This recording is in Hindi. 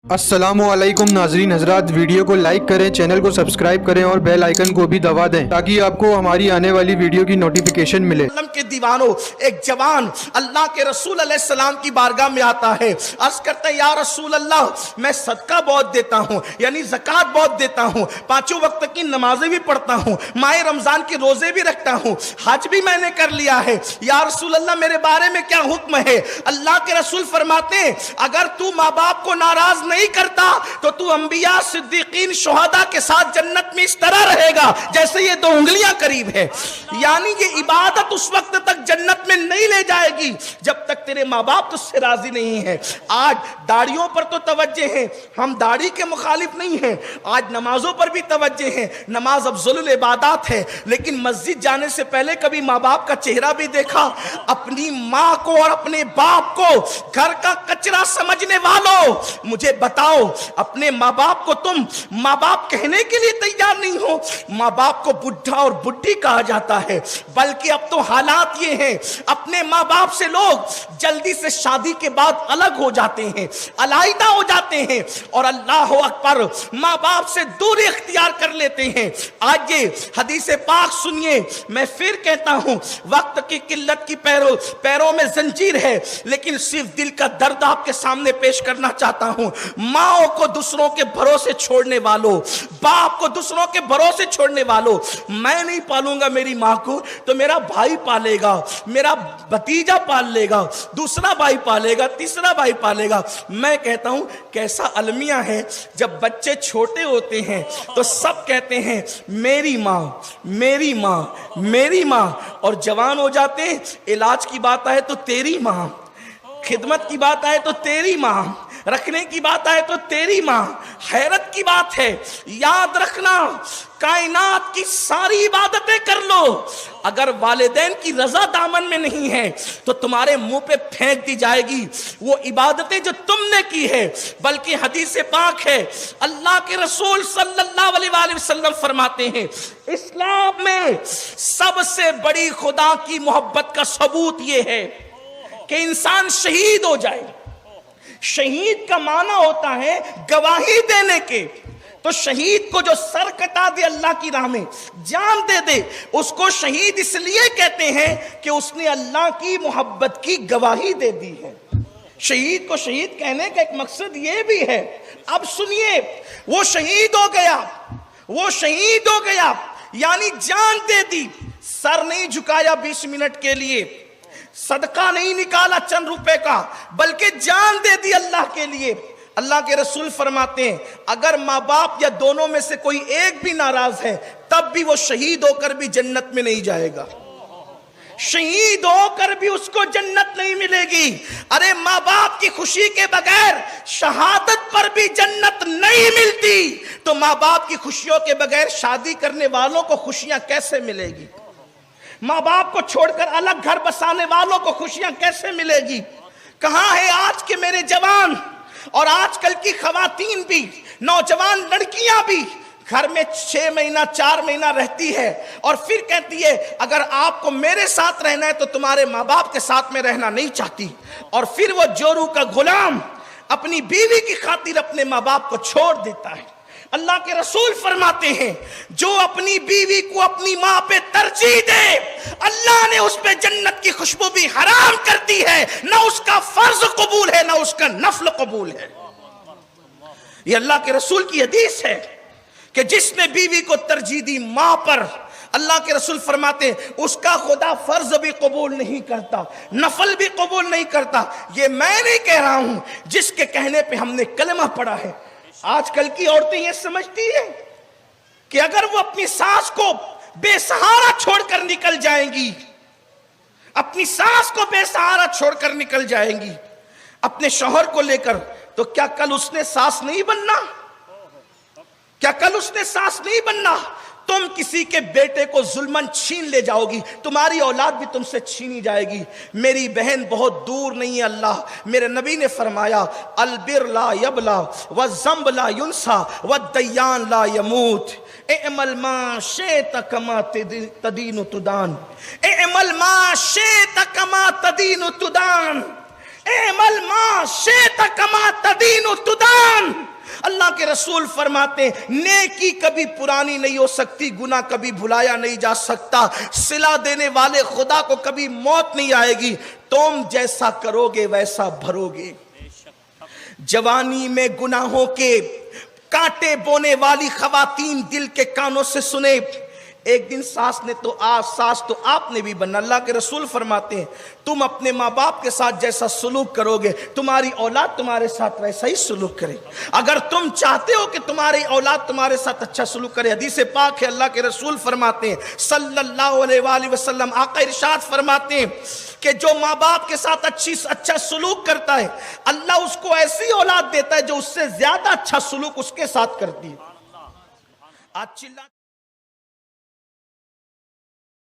अस्सलामुअलैकुम नाजरीन हजरात, वीडियो को लाइक करें, चैनल को सब्सक्राइब करें और बेल आइकन को भी दबा दें ताकि आपको हमारी आने वाली वीडियो की नोटिफिकेशन मिले। के दीवानों, एक जवान अल्लाह के रसूल अलैहिस्सलाम की बारगाह में आता है, अर्ज करता है या रसूल अल्लाह, मैं सदका बहुत देता हूँ, यानी ज़कात बहुत देता हूँ, पांचों वक्त की नमाजें भी पढ़ता हूँ, माह रमजान के रोजे भी रखता हूँ, हज भी मैंने कर लिया है, या रसूल अल्लाह मेरे बारे में क्या हुक्म है? अल्लाह के रसूल फरमाते हैं अगर तू माँ बाप को नाराज नहीं करता तो तू अंबिया, सिद्दीकीन, शुहदा के साथ जन्नत में इस तरह रहेगा जैसे ये दो उंगलियां करीब है। यानी ये इबादत उस वक्त तक जन्नत में नहीं ले जाएगी जब तक तेरे माँ बाप तुझसे राजी नहीं है। आज दाढ़ियों पर तो तवज्जे है, हम दाढ़ी के मुखालिफ नहीं हैं, आज नमाजों पर भी तवज्जे है, नमाज अफजलुल इबादत है, लेकिन मस्जिद जाने से पहले कभी माँ बाप का चेहरा भी देखा? अपनी माँ को और अपने बाप को घर का कचरा समझने वालों, मुझे बताओ, अपने माँ बाप को तुम माँ बाप कहने के लिए तैयार नहीं हो। माँ बाप को बुढ़ा और बुढ़ी कहा जाता है, बल्कि अब तो हालात ये हैं अपने माँ बाप से लोग जल्दी से शादी के बाद अलग हो जाते हैं, अलहदा हो जाते हैं और अल्लाह अकबर माँ बाप से दूरी इख्तियार कर लेते हैं। आज ये हदीस पाक सुनिए, मैं फिर कहता हूँ, वक्त की किल्लत की पैरों में जंजीर है, लेकिन सिर्फ दिल का दर्द आपके सामने पेश करना चाहता हूँ। माओ को दूसरों के भरोसे छोड़ने वालों, बाप को दूसरों के भरोसे छोड़ने वालों, मैं नहीं पालूंगा मेरी माँ को तो मेरा भाई पालेगा, मेरा भतीजा पाल लेगा, दूसरा भाई पालेगा, तीसरा भाई पालेगा। मैं कहता हूं कैसा अलमिया है, जब बच्चे छोटे होते हैं तो सब कहते हैं मेरी माँ, मेरी माँ, मेरी माँ, और जवान हो जाते हैं, इलाज की बात आए तो तेरी माँ, खिदमत की बात आए तो तेरी माँ, रखने की बात आए तो तेरी माँ। हैरत की बात है, याद रखना, कायनात की सारी इबादतें कर लो, अगर वालिदैन की रजा दामन में नहीं है तो तुम्हारे मुंह पे फेंक दी जाएगी वो इबादतें जो तुमने की है। बल्कि हदीस पाक है, अल्लाह के रसूल सल्लल्लाहु अलैहि वसल्लम फरमाते हैं इस्लाम में सबसे बड़ी खुदा की मोहब्बत का सबूत ये है कि इंसान शहीद हो जाए। शहीद का माना होता है गवाही देने के, तो शहीद को जो सर कटा दे अल्लाह की राह में, जान दे दे, उसको शहीद इसलिए कहते हैं कि उसने अल्लाह की मोहब्बत की गवाही दे दी है। शहीद को शहीद कहने का एक मकसद ये भी है। अब सुनिए, वो शहीद हो गया, वो शहीद हो गया, यानी जान दे दी, सर नहीं झुकाया 20 मिनट के लिए, सदका नहीं निकाला चंद रुपए का, बल्कि जान दे दी अल्लाह के लिए। अल्लाह के रसूल फरमाते हैं अगर माँ बाप या दोनों में से कोई एक भी नाराज है तब भी वो शहीद होकर भी जन्नत में नहीं जाएगा, शहीद होकर भी उसको जन्नत नहीं मिलेगी। अरे माँ बाप की खुशी के बगैर शहादत पर भी जन्नत नहीं मिलती, तो माँ बाप की खुशियों के बगैर शादी करने वालों को खुशियां कैसे मिलेगी? माँ बाप को छोड़कर अलग घर बसाने वालों को खुशियां कैसे मिलेगी? कहां है आज के मेरे जवान और आजकल की खवातीन भी, नौजवान लड़कियां भी घर में 6 महीना 4 महीना रहती है और फिर कहती है अगर आपको मेरे साथ रहना है तो तुम्हारे माँ बाप के साथ में रहना नहीं चाहती, और फिर वो जोरू का गुलाम अपनी बीवी की खातिर अपने माँ बाप को छोड़ देता है। अल्लाह के रसूल फरमाते हैं जो अपनी बीवी को अपनी माँ पे तरजीह दे, अल्लाह ने उस पे जन्नत की खुशबू भी हराम कर दी है, ना उसका फर्ज कबूल है ना उसका नफल कबूल है। ये अल्लाह के रसूल की हदीस है कि जिसने बीवी को तरजीह दी माँ पर, अल्लाह के रसूल फरमाते हैं उसका खुदा फर्ज भी कबूल नहीं करता, नफल भी कबूल नहीं करता। ये मैं नहीं कह रहा हूं, जिसके कहने पे हमने कलमा पढ़ा है। आजकल की औरतें ये समझती है कि अगर वो अपनी सास को बेसहारा छोड़कर निकल जाएंगी, अपनी सास को बेसहारा छोड़कर निकल जाएंगी अपने शौहर को लेकर, तो क्या कल उसने सास नहीं बनना? क्या कल उसने सास नहीं बनना? तुम किसी के बेटे को जुल्मन छीन ले जाओगी, तुम्हारी औलाद भी तुमसे छीनी जाएगी। मेरी बहन बहुत दूर नहीं है अल्लाह, मेरे नबी ने फरमाया अलबिर ला यबला व ज़म्ब ला युनसा व दय्यान ला यमूत। एमल मा शेत कमा तदीन तुदान, एमल मा शेत कमा तदीन तुदान, एमल मा शेत कमा तदीन तुदान। अल्लाह के रसूल फरमाते हैं नेकी कभी पुरानी नहीं हो सकती, गुनाह कभी भुलाया नहीं जा सकता, सिला देने वाले खुदा को कभी मौत नहीं आएगी, तुम जैसा करोगे वैसा भरोगे। जवानी में गुनाहों के कांटे बोने वाली खवातीन दिल के कानों से सुने, एक दिन सास तो आपने भी बनना। अल्लाह के रसूल फरमाते हैं तुम अपने माँ बाप के साथ जैसा सलूक करोगे तुम्हारी औलाद तुम्हारे साथ वैसा ही सलूक करे। अगर तुम चाहते हो कि तुम्हारी औलाद तुम्हारे साथ अच्छा सलूक करे, हदीस पाक है, अल्लाह के रसूल फरमाते हैं सल्लल्लाहु अलैहि वसल्लम, आका इरशाद फरमाते हैं कि जो माँ बाप के साथ अच्छा सलूक करता है अल्लाह उसको ऐसी औलाद देता है जो उससे ज्यादा अच्छा सलूक उसके साथ करती है। आज चिल्ला